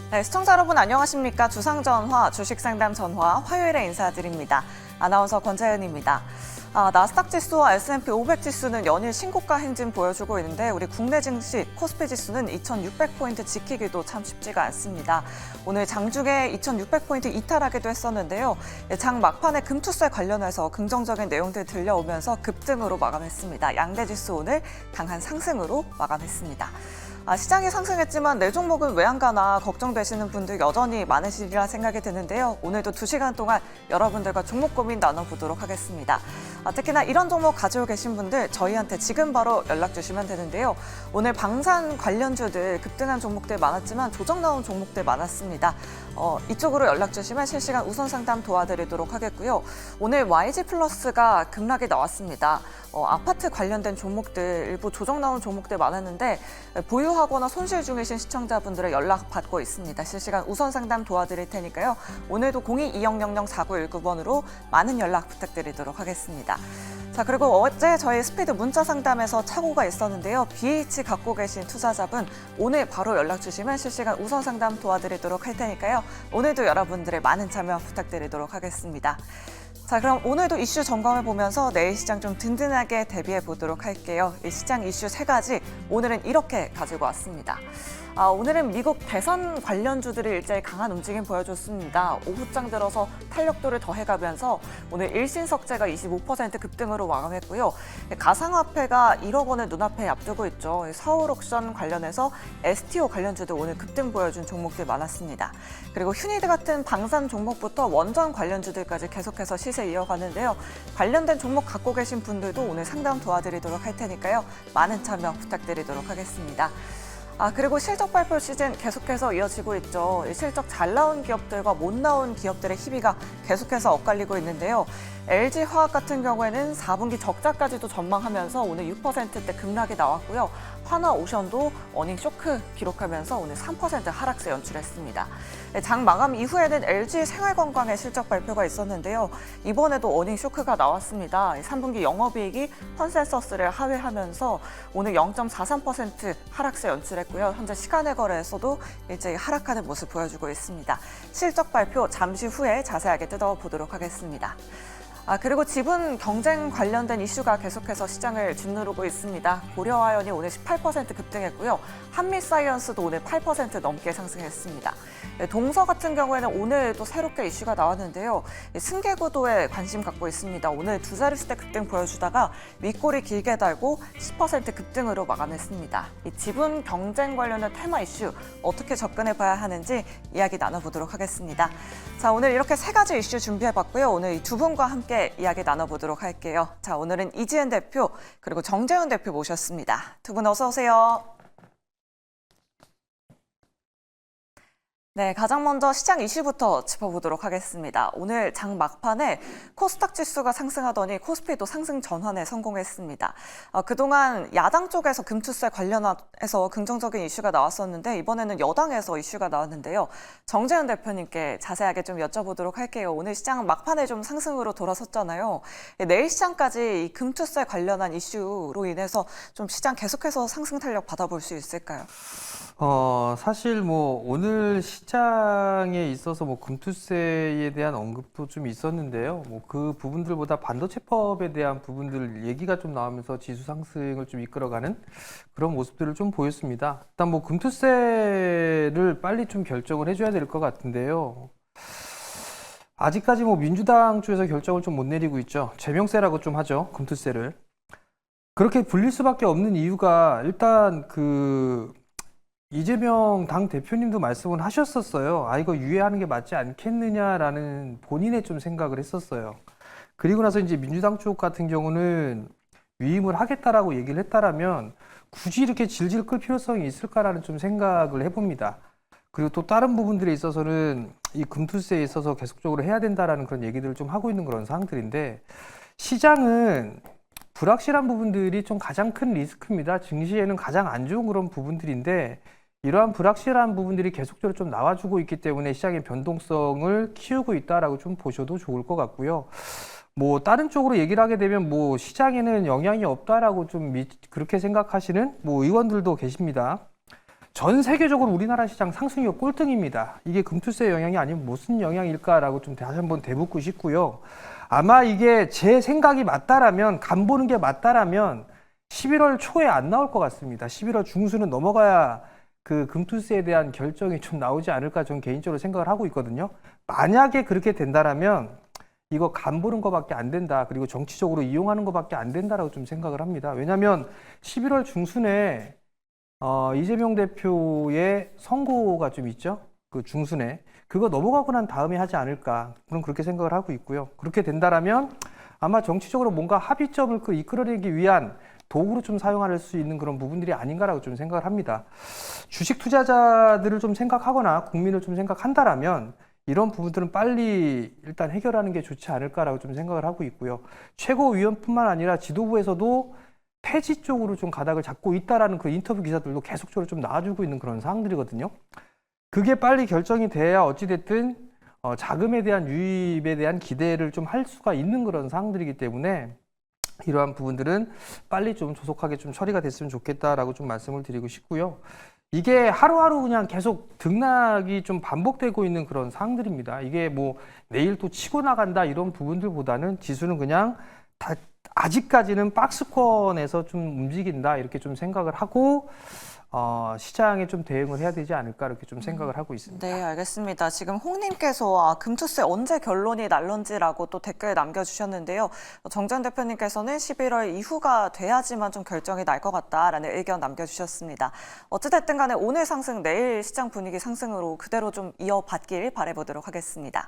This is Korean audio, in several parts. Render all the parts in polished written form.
네, 시청자 여러분 안녕하십니까? 주상전화, 주식상담 전화 화요일에 인사드립니다. 아나운서 권재은입니다. 나스닥 지수와 S&P 500 지수는 연일 신고가 행진 보여주고 있는데 우리 국내 증시 코스피 지수는 2,600포인트 지키기도 참 쉽지가 않습니다. 오늘 장중에 2,600포인트 이탈하기도 했었는데요. 장 막판에 금투세 관련해서 긍정적인 내용들 들려오면서 급등으로 마감했습니다. 양대 지수 오늘 강한 상승으로 마감했습니다. 시장이 상승했지만 내 종목은 왜 안 가나 걱정되시는 분들 여전히 많으시리라 생각이 드는데요. 오늘도 2시간 동안 여러분들과 종목 고민 나눠보도록 하겠습니다. 특히나 이런 종목 가지고 계신 분들 저희한테 지금 바로 연락 주시면 되는데요. 오늘 방산 관련주들 급등한 종목들 많았지만 조정 나온 종목들 많았습니다. 이쪽으로 연락 주시면 실시간 우선 상담 도와드리도록 하겠고요. 오늘 YG플러스가 급락이 나왔습니다. 아파트 관련된 종목들 일부 조정 나온 종목들 많았는데 보유하거나 손실 중이신 시청자분들의 연락 받고 있습니다. 실시간 우선 상담 도와드릴 테니까요. 오늘도 02-2000-4919번으로 많은 연락 부탁드리도록 하겠습니다. 자, 그리고 어제 저희 스피드 문자 상담에서 착오가 있었는데요. BH 갖고 계신 투자자분 오늘 바로 연락 주시면 실시간 우선 상담 도와드리도록 할 테니까요. 오늘도 여러분들의 많은 참여 부탁드리도록 하겠습니다. 자, 그럼 오늘도 이슈 점검해 보면서 내일 시장 좀 든든하게 대비해 보도록 할게요. 이 시장 이슈 3가지 오늘은 이렇게 가지고 왔습니다. 오늘은 미국 대선 관련주들이 일제히 강한 움직임 보여줬습니다. 오후장 들어서 탄력도를 더해가면서 오늘 일신석재가 25% 급등으로 마감했고요. 가상화폐가 1억 원을 눈앞에 앞두고 있죠. 서울옥션 관련해서 STO 관련주도 오늘 급등 보여준 종목들 많았습니다. 그리고 휴니드 같은 방산 종목부터 원전 관련주들까지 계속해서 시세 이어가는데요. 관련된 종목 갖고 계신 분들도 오늘 상담 도와드리도록 할 테니까요. 많은 참여 부탁드리도록 하겠습니다. 그리고 실적 발표 시즌 계속해서 이어지고 있죠. 실적 잘 나온 기업들과 못 나온 기업들의 희비가 계속해서 엇갈리고 있는데요. LG화학 같은 경우에는 4분기 적자까지도 전망하면서 오늘 6%대 급락이 나왔고요. 하나오션도 어닝 쇼크 기록하면서 오늘 3% 하락세 연출했습니다. 장 마감 이후에는 LG생활건강의 실적 발표가 있었는데요. 이번에도 어닝 쇼크가 나왔습니다. 3분기 영업이익이 컨센서스를 하회하면서 오늘 0.43% 하락세 연출했고요. 현재 시간의 거래에서도 일제히 하락하는 모습 보여주고 있습니다. 실적 발표 잠시 후에 자세하게 뜯어보도록 하겠습니다. 그리고 지분 경쟁 관련된 이슈가 계속해서 시장을 짓누르고 있습니다. 고려아연이 오늘 18% 급등했고요. 한미사이언스도 오늘 8% 넘게 상승했습니다. 동서 같은 경우에는 오늘 또 새롭게 이슈가 나왔는데요. 승계구도에 관심 갖고 있습니다. 오늘 두 자릿수대 급등 보여주다가 윗골이 길게 달고 10% 급등으로 마감했습니다. 이 지분 경쟁 관련된 테마 이슈 어떻게 접근해 봐야 하는지 이야기 나눠보도록 하겠습니다. 자, 오늘 이렇게 3가지 이슈 준비해봤고요. 오늘 이 두 분과 함께 이야기 나눠보도록 할게요. 자, 오늘은 이지은 대표 그리고 정재훈 대표 모셨습니다. 두 분 어서 오세요. 네, 가장 먼저 시장 이슈부터 짚어보도록 하겠습니다. 오늘 장 막판에 코스닥 지수가 상승하더니 코스피도 상승 전환에 성공했습니다. 그동안 야당 쪽에서 금투세 관련해서 긍정적인 이슈가 나왔었는데 이번에는 여당에서 이슈가 나왔는데요. 정재훈 대표님께 자세하게 좀 여쭤보도록 할게요. 오늘 시장은 막판에 좀 상승으로 돌아섰잖아요. 내일 시장까지 이 금투세 관련한 이슈로 인해서 좀 시장 계속해서 상승 탄력 받아볼 수 있을까요? 사실 오늘 시장에 있어서 금투세에 대한 언급도 좀 있었는데요. 그 부분들보다 반도체법에 대한 부분들 얘기가 좀 나오면서 지수 상승을 좀 이끌어가는 그런 모습들을 좀 보였습니다. 일단 금투세를 빨리 좀 결정을 해줘야 될 것 같은데요. 아직까지 민주당 쪽에서 결정을 좀 못 내리고 있죠. 제명세라고 좀 하죠. 금투세를. 그렇게 불릴 수밖에 없는 이유가 일단 이재명 당 대표님도 말씀을 하셨었어요. 이거 유예하는 게 맞지 않겠느냐라는 본인의 좀 생각을 했었어요. 그리고 나서 이제 민주당 쪽 같은 경우는 위임을 하겠다라고 얘기를 했다라면 굳이 이렇게 질질 끌 필요성이 있을까라는 좀 생각을 해봅니다. 그리고 또 다른 부분들에 있어서는 이 금투세에 있어서 계속적으로 해야 된다라는 그런 얘기들을 좀 하고 있는 그런 상황들인데 시장은 불확실한 부분들이 좀 가장 큰 리스크입니다. 증시에는 가장 안 좋은 그런 부분들인데 이러한 불확실한 부분들이 계속적으로 좀 나와주고 있기 때문에 시장의 변동성을 키우고 있다라고 좀 보셔도 좋을 것 같고요. 다른 쪽으로 얘기를 하게 되면 시장에는 영향이 없다라고 좀 그렇게 생각하시는 의원들도 계십니다. 전 세계적으로 우리나라 시장 상승률 꼴등입니다. 이게 금투세 영향이 아니면 무슨 영향일까라고 좀 다시 한번 되묻고 싶고요. 아마 이게 제 생각이 맞다라면, 간 보는 게 맞다라면 11월 초에 안 나올 것 같습니다. 11월 중순은 넘어가야 그 금투세에 대한 결정이 좀 나오지 않을까 저는 개인적으로 생각을 하고 있거든요. 만약에 그렇게 된다라면 이거 간 보는 것밖에 안 된다. 그리고 정치적으로 이용하는 것밖에 안 된다라고 좀 생각을 합니다. 왜냐하면 11월 중순에 이재명 대표의 선고가 좀 있죠. 그 중순에 그거 넘어가고 난 다음에 하지 않을까. 그럼 그렇게 생각을 하고 있고요. 그렇게 된다라면 아마 정치적으로 뭔가 합의점을 이끌어내기 위한 도구로 좀 사용할 수 있는 그런 부분들이 아닌가라고 좀 생각을 합니다. 주식 투자자들을 좀 생각하거나 국민을 좀 생각한다라면 이런 부분들은 빨리 일단 해결하는 게 좋지 않을까라고 좀 생각을 하고 있고요. 최고위원뿐만 아니라 지도부에서도 폐지 쪽으로 좀 가닥을 잡고 있다라는 그 인터뷰 기사들도 계속적으로 좀 나와주고 있는 그런 상황들이거든요. 그게 빨리 결정이 돼야 어찌됐든 자금에 대한 유입에 대한 기대를 좀 할 수가 있는 그런 상황들이기 때문에 이러한 부분들은 빨리 좀 조속하게 좀 처리가 됐으면 좋겠다라고 좀 말씀을 드리고 싶고요. 이게 하루하루 그냥 계속 등락이 좀 반복되고 있는 그런 상황들입니다. 이게 뭐 내일 또 치고 나간다 이런 부분들보다는 지수는 그냥 아직까지는 박스권에서 좀 움직인다 이렇게 좀 생각을 하고 시장에 좀 대응을 해야 되지 않을까 이렇게 좀 생각을 하고 있습니다. 네, 알겠습니다. 지금 홍님께서 금투세 언제 결론이 날런지라고 또 댓글 남겨주셨는데요. 정재현 대표님께서는 11월 이후가 돼야지만 좀 결정이 날 것 같다라는 의견 남겨주셨습니다. 어찌됐든 간에 오늘 상승, 내일 시장 분위기 상승으로 그대로 좀 이어받길 바라보도록 하겠습니다.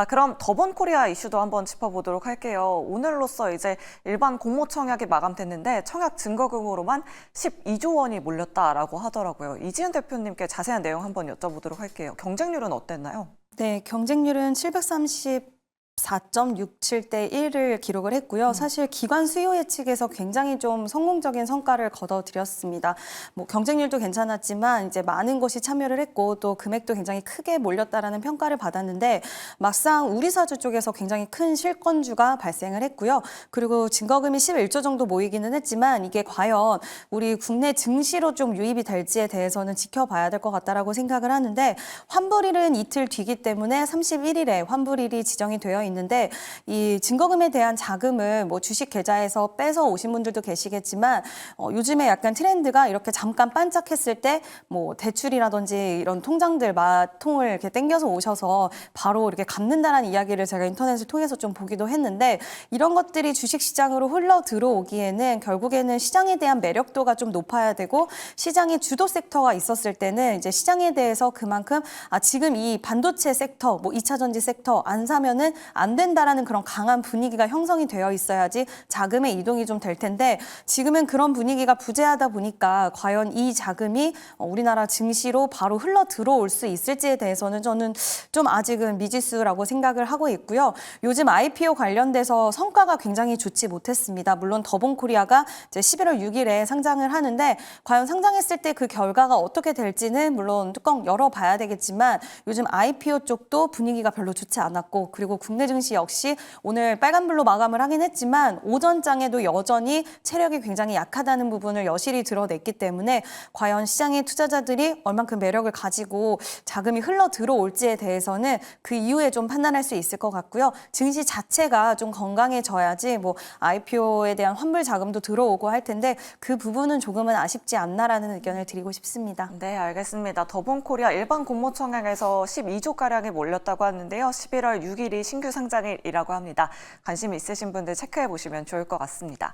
그럼 더본코리아 이슈도 한번 짚어보도록 할게요. 오늘로써 이제 일반 공모 청약이 마감됐는데 청약 증거금으로만 12조 원이 몰렸다라고 하더라고요. 이지은 대표님께 자세한 내용 한번 여쭤보도록 할게요. 경쟁률은 어땠나요? 네, 경쟁률은 734.67대 1을 기록을 했고요. 사실 기관 수요 예측에서 굉장히 좀 성공적인 성과를 거둬들였습니다. 뭐 경쟁률도 괜찮았지만 이제 많은 곳이 참여를 했고 또 금액도 굉장히 크게 몰렸다라는 평가를 받았는데 막상 우리 사주 쪽에서 굉장히 큰 실권주가 발생을 했고요. 그리고 증거금이 11조 정도 모이기는 했지만 이게 과연 우리 국내 증시로 좀 유입이 될지에 대해서는 지켜봐야 될 것 같다라고 생각을 하는데 환불일은 이틀 뒤기 때문에 31일에 환불일이 지정이 되어 있는데 이 증거금에 대한 자금을 뭐 주식 계좌에서 빼서 오신 분들도 계시겠지만 요즘에 약간 트렌드가 이렇게 잠깐 반짝했을 때 뭐 대출이라든지 이런 통장들 통을 이렇게 땡겨서 오셔서 바로 이렇게 갚는다라는 이야기를 제가 인터넷을 통해서 좀 보기도 했는데 이런 것들이 주식 시장으로 흘러 들어오기에는 결국에는 시장에 대한 매력도가 좀 높아야 되고 시장의 주도 섹터가 있었을 때는 이제 시장에 대해서 그만큼 지금 이 반도체 섹터, 뭐 2차 전지 섹터 안 사면은 안 된다라는 그런 강한 분위기가 형성이 되어 있어야지 자금의 이동이 좀 될 텐데 지금은 그런 분위기가 부재하다 보니까 과연 이 자금이 우리나라 증시로 바로 흘러 들어올 수 있을지에 대해서는 저는 좀 아직은 미지수라고 생각을 하고 있고요. 요즘 IPO 관련돼서 성과가 굉장히 좋지 못했습니다. 물론 더본코리아가 이제 11월 6일에 상장을 하는데 과연 상장했을 때 그 결과가 어떻게 될지는 물론 뚜껑 열어봐야 되겠지만 요즘 IPO 쪽도 분위기가 별로 좋지 않았고 그리고 국내 증시 역시 오늘 빨간불로 마감을 하긴 했지만 오전장에도 여전히 체력이 굉장히 약하다는 부분을 여실히 드러냈기 때문에 과연 시장의 투자자들이 얼만큼 매력을 가지고 자금이 흘러 들어올지에 대해서는 그 이후에 좀 판단할 수 있을 것 같고요. 증시 자체가 좀 건강해져야지 뭐 IPO에 대한 환불 자금도 들어오고 할 텐데 그 부분은 조금은 아쉽지 않나라는 의견을 드리고 싶습니다. 네, 알겠습니다. 더본코리아 일반 공모청약에서 12조가량이 몰렸다고 하는데요. 11월 6일이 신규 상장일이라고 합니다. 관심 있으신 분들 체크해 보시면 좋을 것 같습니다.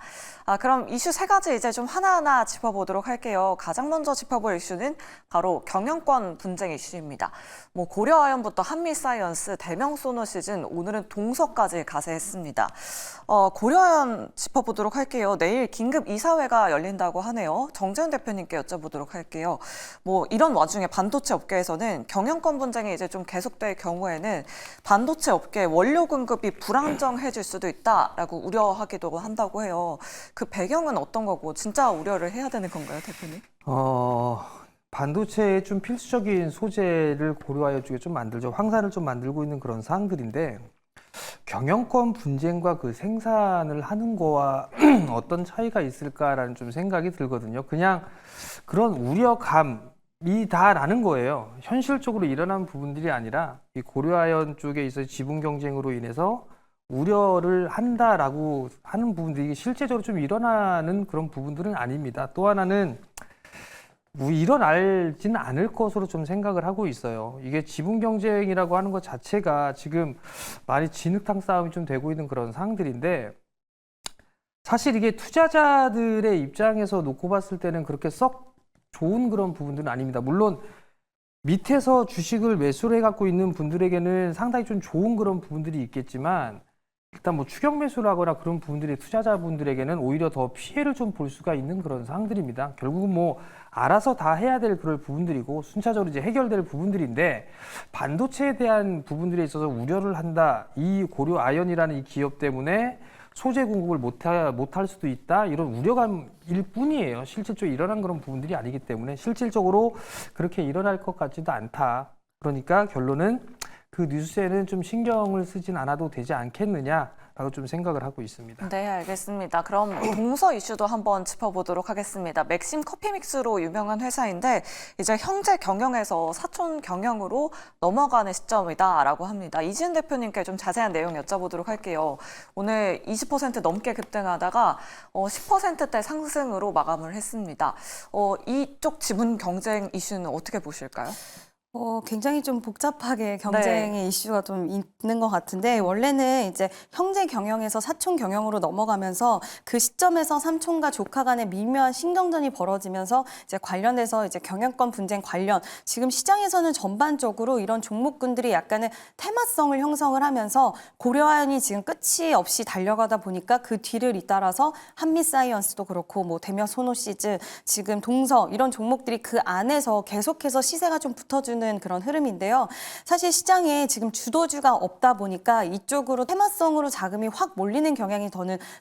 그럼 이슈 세 가지 이제 좀 하나하나 짚어보도록 할게요. 가장 먼저 짚어볼 이슈는 바로 경영권 분쟁 이슈입니다. 뭐 고려아연부터 한미사이언스, 대명소노시즌, 오늘은 동서까지 가세했습니다. 고려아연 짚어보도록 할게요. 내일 긴급 이사회가 열린다고 하네요. 정재현 대표님께 여쭤보도록 할게요. 뭐 이런 와중에 반도체 업계에서는 경영권 분쟁이 이제 좀 계속될 경우에는 반도체 업계 원료 공급이 불안정해질 수도 있다라고 우려하기도 한다고 해요. 그 배경은 어떤 거고 진짜 우려를 해야 되는 건가요, 대표님? 반도체의 좀 필수적인 소재를 고려하여 쪽에 좀 만들죠. 황산을 좀 만들고 있는 그런 사항들인데 경영권 분쟁과 그 생산을 하는 거와 어떤 차이가 있을까라는 좀 생각이 들거든요. 그냥 그런 우려감 다라는 거예요. 현실적으로 일어난 부분들이 아니라 이 고려아연 쪽에 있어 지분 경쟁으로 인해서 우려를 한다라고 하는 부분들이 실제적으로 좀 일어나는 그런 부분들은 아닙니다. 또 하나는 일어나지는 않을 것으로 좀 생각을 하고 있어요. 이게 지분 경쟁이라고 하는 것 자체가 지금 많이 진흙탕 싸움이 좀 되고 있는 그런 상황들인데, 사실 이게 투자자들의 입장에서 놓고 봤을 때는 그렇게 썩 좋은 그런 부분들은 아닙니다. 물론 밑에서 주식을 매수를 해갖고 있는 분들에게는 상당히 좀 좋은 그런 부분들이 있겠지만, 일단 뭐 추격 매수를 하거나 그런 부분들이 투자자분들에게는 오히려 더 피해를 좀 볼 수가 있는 그런 상황들입니다. 결국은 뭐 알아서 다 해야 될 그런 부분들이고 순차적으로 이제 해결될 부분들인데, 반도체에 대한 부분들에 있어서 우려를 한다. 이 고려아연이라는 이 기업 때문에 소재 공급을 못할 수도 있다. 이런 우려감일 뿐이에요. 실질적으로 일어난 그런 부분들이 아니기 때문에 실질적으로 그렇게 일어날 것 같지도 않다. 그러니까 결론은 그 뉴스에는 좀 신경을 쓰진 않아도 되지 않겠느냐라고 좀 생각을 하고 있습니다. 네, 알겠습니다. 그럼 동서 이슈도 한번 짚어보도록 하겠습니다. 맥심 커피믹스로 유명한 회사인데 이제 형제 경영에서 사촌 경영으로 넘어가는 시점이다라고 합니다. 이지은 대표님께 좀 자세한 내용 여쭤보도록 할게요. 오늘 20% 넘게 급등하다가 10%대 상승으로 마감을 했습니다. 이쪽 지분 경쟁 이슈는 어떻게 보실까요? 굉장히 좀 복잡하게 경쟁의 이슈가 좀 있는 것 같은데, 원래는 이제 형제 경영에서 사촌 경영으로 넘어가면서 그 시점에서 삼촌과 조카 간의 미묘한 신경전이 벌어지면서 이제 관련돼서 이제 경영권 분쟁 관련, 지금 시장에서는 전반적으로 이런 종목군들이 약간의 테마성을 형성을 하면서 고려아연이 지금 끝이 없이 달려가다 보니까 그 뒤를 잇따라서 한미사이언스도 그렇고 뭐 대며 소노시즈, 지금 동서 이런 종목들이 그 안에서 계속해서 시세가 좀 붙어주는 그런 흐름인데요. 사실 시장에 지금 주도주가 없다 보니까 이쪽으로 테마성으로 자금이 확 몰리는 경향이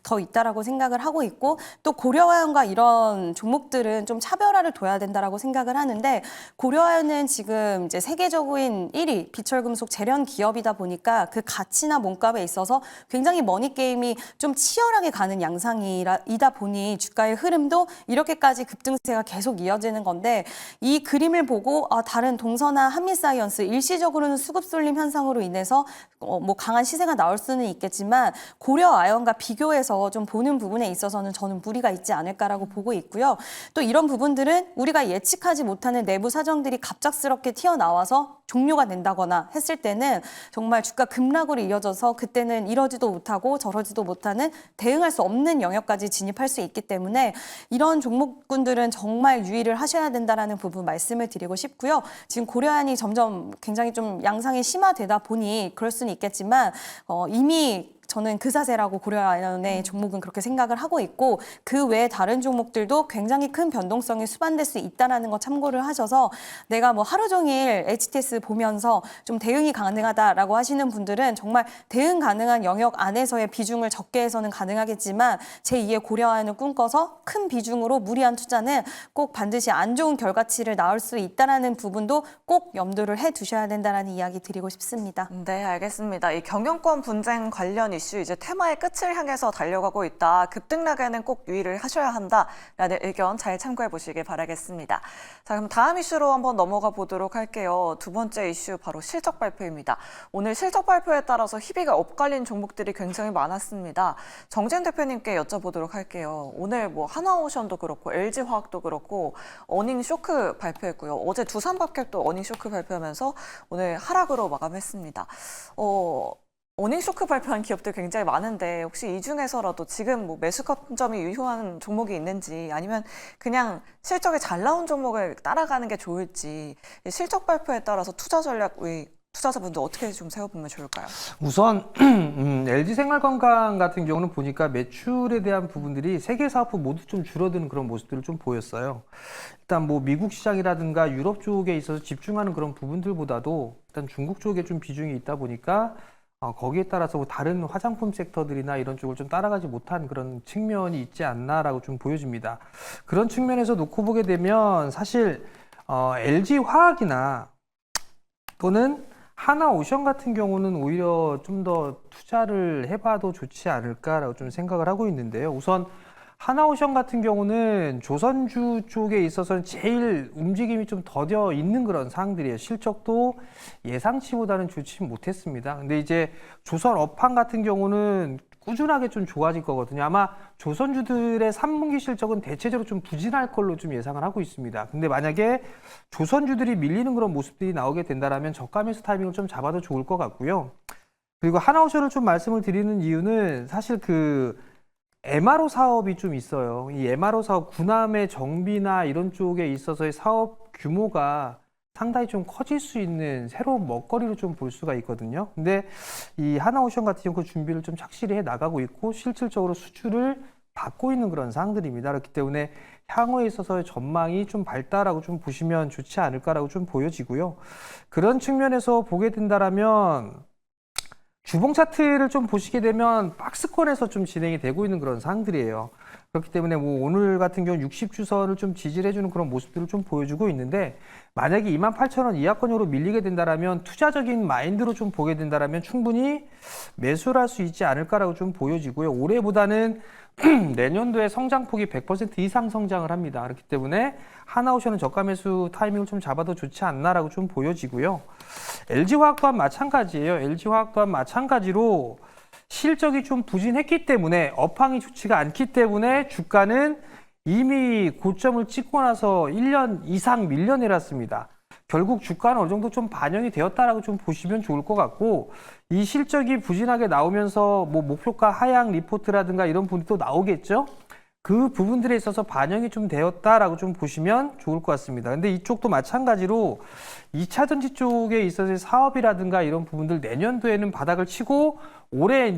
더 있다라고 생각을 하고 있고, 또 고려아연과 이런 종목들은 좀 차별화를 둬야 된다라고 생각을 하는데, 고려아연은 지금 이제 세계적인 1위 비철금속 재련 기업이다 보니까 그 가치나 몸값에 있어서 굉장히 머니게임이 좀 치열하게 가는 양상이다 보니 주가의 흐름도 이렇게까지 급등세가 계속 이어지는 건데, 이 그림을 보고 다른 동서나 한미사이언스 일시적으로는 수급 쏠림 현상으로 인해서 뭐 강한 시세가 나올 수는 있겠지만 고려아연과 비교해서 좀 보는 부분에 있어서는 저는 무리가 있지 않을까라고 보고 있고요. 또 이런 부분들은 우리가 예측하지 못하는 내부 사정들이 갑작스럽게 튀어나와서 종료가 된다거나 했을 때는 정말 주가 급락으로 이어져서 그때는 이러지도 못하고 저러지도 못하는, 대응할 수 없는 영역까지 진입할 수 있기 때문에 이런 종목군들은 정말 유의를 하셔야 된다라는 부분 말씀을 드리고 싶고요. 지금 고려아연이 점점 굉장히 좀 양상이 심화되다 보니 그럴 수는 있겠지만 이미 저는 그 자세라고 고려아연의 종목은 그렇게 생각을 하고 있고, 그 외에 다른 종목들도 굉장히 큰 변동성이 수반될 수 있다는 거 참고를 하셔서, 내가 뭐 하루 종일 HTS 보면서 좀 대응이 가능하다라고 하시는 분들은 정말 대응 가능한 영역 안에서의 비중을 적게 해서는 가능하겠지만 제2의 고려아연을 꿈꿔서 큰 비중으로 무리한 투자는 꼭 반드시 안 좋은 결과치를 낳을 수 있다는 부분도 꼭 염두를 해두셔야 된다는 이야기 드리고 싶습니다. 네, 알겠습니다. 이 경영권 분쟁 관련 이슈 이제 테마의 끝을 향해서 달려가고 있다. 급등락에는 꼭 유의를 하셔야 한다라는 의견 잘 참고해 보시길 바라겠습니다. 자, 그럼 다음 이슈로 한번 넘어가 보도록 할게요. 두 번째 이슈 바로 실적 발표입니다. 오늘 실적 발표에 따라서 희비가 엇갈린 종목들이 굉장히 많았습니다. 정재현 대표님께 여쭤보도록 할게요. 오늘 뭐 하나오션도 그렇고 LG화학도 그렇고 어닝 쇼크 발표했고요. 어제 두산밥켓도 어닝 쇼크 발표하면서 오늘 하락으로 마감했습니다. 어닝 쇼크 발표한 기업들 굉장히 많은데 혹시 이 중에서라도 지금 뭐 매수 관점이 유효한 종목이 있는지, 아니면 그냥 실적이 잘 나온 종목을 따라가는 게 좋을지, 실적 발표에 따라서 투자 전략 투자자분들 어떻게 좀 세워보면 좋을까요? 우선 LG생활건강 같은 경우는 보니까 매출에 대한 부분들이 세계 사업부 모두 좀 줄어드는 그런 모습들을 좀 보였어요. 일단 뭐 미국 시장이라든가 유럽 쪽에 있어서 집중하는 그런 부분들보다도 일단 중국 쪽에 좀 비중이 있다 보니까 거기에 따라서 뭐 다른 화장품 섹터들이나 이런 쪽을 좀 따라가지 못한 그런 측면이 있지 않나라고 좀 보여집니다. 그런 측면에서 놓고 보게 되면 사실 LG화학이나 또는 하나오션 같은 경우는 오히려 좀 더 투자를 해봐도 좋지 않을까라고 좀 생각을 하고 있는데요. 우선 하나오션 같은 경우는 조선주 쪽에 있어서는 제일 움직임이 좀 더뎌 있는 그런 상황들이에요. 실적도 예상치보다는 좋지 못했습니다. 근데 이제 조선 업황 같은 경우는 꾸준하게 좀 좋아질 거거든요. 아마 조선주들의 3분기 실적은 대체적으로 좀 부진할 걸로 좀 예상을 하고 있습니다. 근데 만약에 조선주들이 밀리는 그런 모습들이 나오게 된다면 저가 매수 타이밍을 좀 잡아도 좋을 것 같고요. 그리고 하나오션을 좀 말씀을 드리는 이유는 사실 그 MRO 사업이 좀 있어요. 이 MRO 사업, 군함의 정비나 이런 쪽에 있어서의 사업 규모가 상당히 좀 커질 수 있는 새로운 먹거리로 좀 볼 수가 있거든요. 근데 이 하나오션 같은 경우 그 준비를 좀 착실히 해 나가고 있고 실질적으로 수주를 받고 있는 그런 상황들입니다. 그렇기 때문에 향후에 있어서의 전망이 좀 밝다라고 좀 보시면 좋지 않을까라고 좀 보여지고요. 그런 측면에서 보게 된다라면 주봉 차트를 좀 보시게 되면 박스권에서 좀 진행이 되고 있는 그런 상황들이에요. 그렇기 때문에 뭐 오늘 같은 경우 60주선을 좀 지지해주는 그런 모습들을 좀 보여주고 있는데 만약에 28,000원 이하권으로 밀리게 된다라면 투자적인 마인드로 좀 보게 된다라면 충분히 매수를 할 수 있지 않을까라고 좀 보여지고요. 올해보다는 내년도에 성장폭이 100% 이상 성장을 합니다. 그렇기 때문에 하나오션은 저가 매수 타이밍을 좀 잡아도 좋지 않나라고 좀 보여지고요. LG화학 또한 마찬가지예요. LG화학 또한 마찬가지로 실적이 좀 부진했기 때문에 업황이 좋지가 않기 때문에 주가는 이미 고점을 찍고 나서 1년 이상 밀려내렸습니다. 결국 주가는 어느 정도 좀 반영이 되었다라고 좀 보시면 좋을 것 같고 이 실적이 부진하게 나오면서 뭐 목표가 하향 리포트라든가 이런 부분이 또 나오겠죠. 그 부분들에 있어서 반영이 좀 되었다라고 좀 보시면 좋을 것 같습니다. 근데 이쪽도 마찬가지로 2차 전지 쪽에 있어서 사업이라든가 이런 부분들 내년도에는 바닥을 치고 올해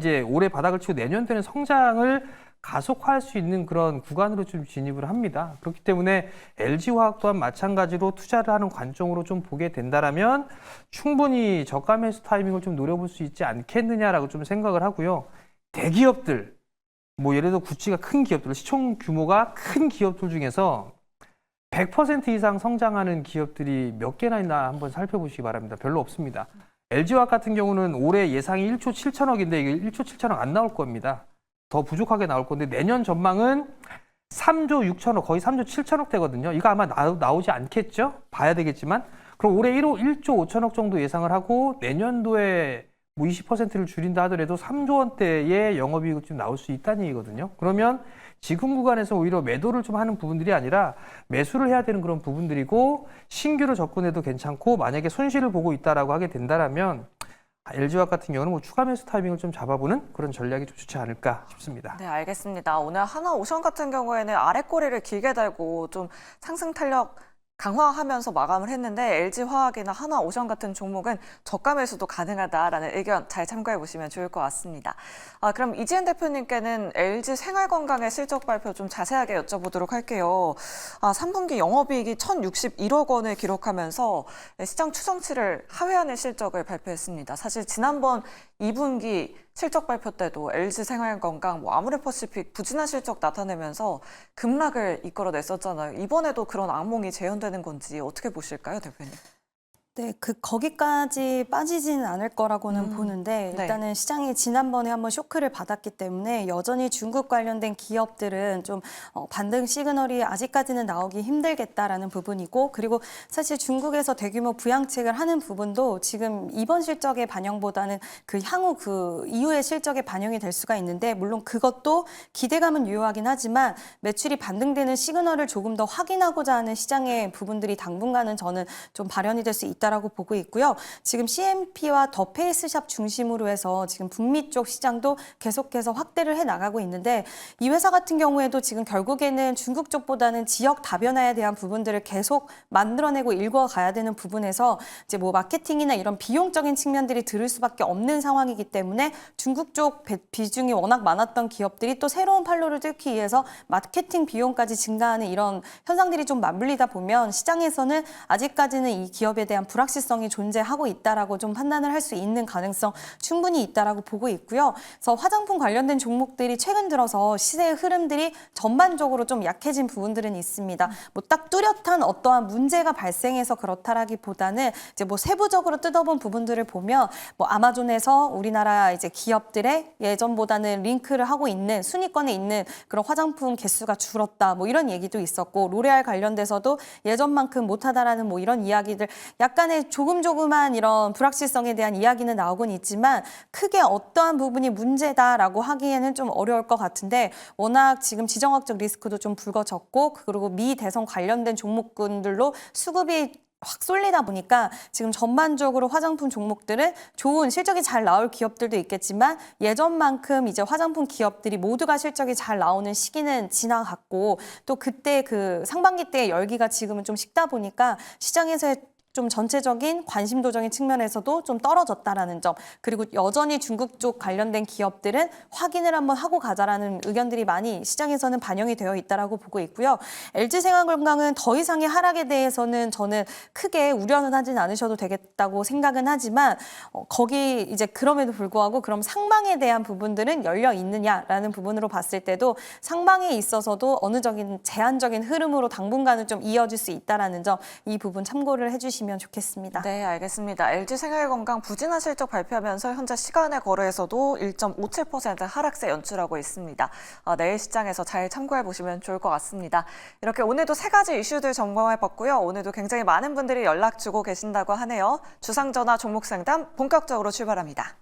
바닥을 치고 내년도에는 성장을 가속화할 수 있는 그런 구간으로 좀 진입을 합니다. 그렇기 때문에 LG화학 또한 마찬가지로 투자를 하는 관점으로 좀 보게 된다라면 충분히 저가 매수 타이밍을 좀 노려볼 수 있지 않겠느냐라고 좀 생각을 하고요. 대기업들, 뭐 예를 들어 구찌가 큰 기업들, 시총 규모가 큰 기업들 중에서 100% 이상 성장하는 기업들이 몇 개나 있나 한번 살펴보시기 바랍니다. 별로 없습니다. LG화학 같은 경우는 올해 예상이 1조 7천억인데 이게 1조 7천억 안 나올 겁니다. 더 부족하게 나올 건데 내년 전망은 3조 6천억, 거의 3조 7천억 되거든요. 이거 아마 나오지 않겠죠? 봐야 되겠지만. 그럼 올해 1조 5천억 정도 예상을 하고 내년도에 뭐 20%를 줄인다 하더라도 3조 원대의 영업이익이 좀 나올 수 있다는 얘기거든요. 그러면 지금 구간에서 오히려 매도를 좀 하는 부분들이 아니라 매수를 해야 되는 그런 부분들이고 신규로 접근해도 괜찮고 만약에 손실을 보고 있다라고 하게 된다라면 LG화학 같은 경우는 뭐 추가 매수 타이밍을 좀 잡아보는 그런 전략이 좀 좋지 않을까 싶습니다. 네, 알겠습니다. 오늘 하나오션 같은 경우에는 아래 꼬리를 길게 달고 좀 상승 탄력 강화하면서 마감을 했는데 LG화학이나 하나오션 같은 종목은 저가 매수도 가능하다라는 의견 잘 참고해 보시면 좋을 것 같습니다. 그럼 이지은 대표님께는 LG 생활건강의 실적 발표 좀 자세하게 여쭤보도록 할게요. 3분기 영업이익이 1,061억 원을 기록하면서 시장 추정치를 하회하는 실적을 발표했습니다. 사실 지난번 2분기 실적 발표 때도 LG 생활건강, 아모레퍼시픽 부진한 실적 나타내면서 급락을 이끌어냈었잖아요. 이번에도 그런 악몽이 재현되는 건지 어떻게 보실까요, 대표님? 네, 거기까지 빠지지는 않을 거라고는 보는데 네. 일단은 시장이 지난번에 한번 쇼크를 받았기 때문에 여전히 중국 관련된 기업들은 좀 반등 시그널이 아직까지는 나오기 힘들겠다라는 부분이고 그리고 사실 중국에서 대규모 부양책을 하는 부분도 지금 이번 실적의 반영보다는 그 향후 그 이후의 실적에 반영이 될 수가 있는데 물론 그것도 기대감은 유효하긴 하지만 매출이 반등되는 시그널을 조금 더 확인하고자 하는 시장의 부분들이 당분간은 저는 좀 발현이 될 수 있다라고 보고 있고요. 지금 CMP와 더 페이스샵 중심으로 해서 지금 북미 쪽 시장도 계속해서 확대를 해 나가고 있는데 이 회사 같은 경우에도 지금 결국에는 중국 쪽보다는 지역 다변화에 대한 부분들을 계속 만들어내고 일궈가야 되는 부분에서 이제 뭐 마케팅이나 이런 비용적인 측면들이 들을 수밖에 없는 상황이기 때문에 중국 쪽 비중이 워낙 많았던 기업들이 또 새로운 판로를 뚫기 위해서 마케팅 비용까지 증가하는 이런 현상들이 좀 맞물리다 보면 시장에서는 아직까지는 이 기업에 대한 불확실성이 존재하고 있다라고 좀 판단을 할 수 있는 가능성 충분히 있다라고 보고 있고요. 그래서 화장품 관련된 종목들이 최근 들어서 시세의 흐름들이 전반적으로 좀 약해진 부분들은 있습니다. 뭐 딱 뚜렷한 어떠한 문제가 발생해서 그렇다라기보다는 이제 뭐 세부적으로 뜯어본 부분들을 보면 뭐 아마존에서 우리나라 이제 기업들의 예전보다는 링크를 하고 있는 순위권에 있는 그런 화장품 개수가 줄었다. 뭐 이런 얘기도 있었고 로레알 관련돼서도 예전만큼 못하다라는 뭐 이런 이야기들 약간의 조금조금한 이런 불확실성에 대한 이야기는 나오곤 있지만 크게 어떠한 부분이 문제다라고 하기에는 좀 어려울 것 같은데 워낙 지금 지정학적 리스크도 좀 불거졌고 그리고 미 대선 관련된 종목군들로 수급이 확 쏠리다 보니까 지금 전반적으로 화장품 종목들은 좋은 실적이 잘 나올 기업들도 있겠지만 예전만큼 이제 화장품 기업들이 모두가 실적이 잘 나오는 시기는 지나갔고 또 그때 그 상반기 때의 열기가 지금은 좀 식다 보니까 시장에서의 좀 전체적인 관심도적인 측면에서도 좀 떨어졌다라는 점 그리고 여전히 중국 쪽 관련된 기업들은 확인을 한번 하고 가자라는 의견들이 많이 시장에서는 반영이 되어 있다라고 보고 있고요. LG생활건강은 더 이상의 하락에 대해서는 저는 크게 우려는 하진 않으셔도 되겠다고 생각은 하지만 거기 이제 그럼에도 불구하고 그럼 상방에 대한 부분들은 열려 있느냐라는 부분으로 봤을 때도 상방에 있어서도 어느 적인 제한적인 흐름으로 당분간은 좀 이어질 수 있다라는 점 이 부분 참고를 해주시면 좋겠습니다. 네, 알겠습니다. LG생활건강 부진한 실적 발표하면서 현재 시간의 거래에서도 1.57% 하락세 연출하고 있습니다. 내일 시장에서 잘 참고해 보시면 좋을 것 같습니다. 이렇게 오늘도 3가지 이슈들 점검해 봤고요. 오늘도 굉장히 많은 분들이 연락 주고 계신다고 하네요. 주상전화 종목 상담 본격적으로 출발합니다.